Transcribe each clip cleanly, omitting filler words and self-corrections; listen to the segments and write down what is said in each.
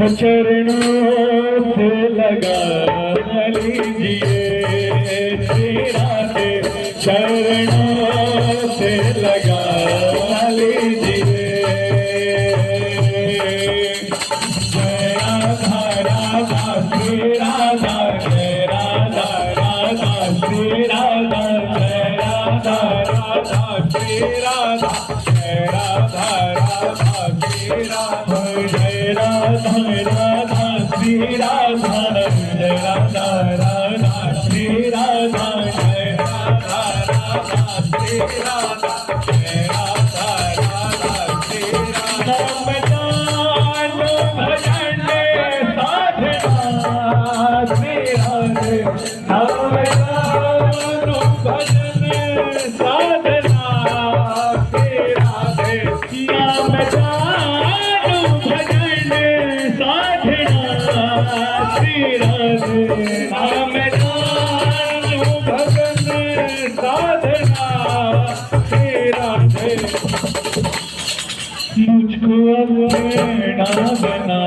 चरणों से लगा लीजिए श्री राधे, चरणों से लगा लीजिए। जय राधा राधा श्री राधा, जय राधा राधा श्री राधा, जय राधा राधा श्री राधा, जय राधा राधा श्री राधा, जय राधा राधा श्री राधा, जय राधा राधा श्री राधा, जय राधा राधा श्री राधा, जय राधा राधा श्री राधा। भजन साधना श्री राधे, नाम जानो भजन साधना श्री राधे, नाम जानो भजन साधना श्री राधे, नाम जानो भजन साधना श्री राधे। मुझको अपना बना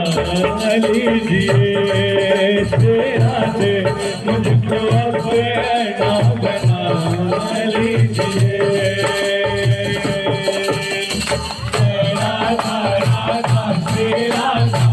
लीजिए श्री राधे, मुझको अपना बना लीजिए। जय राधा राधा श्री राधा,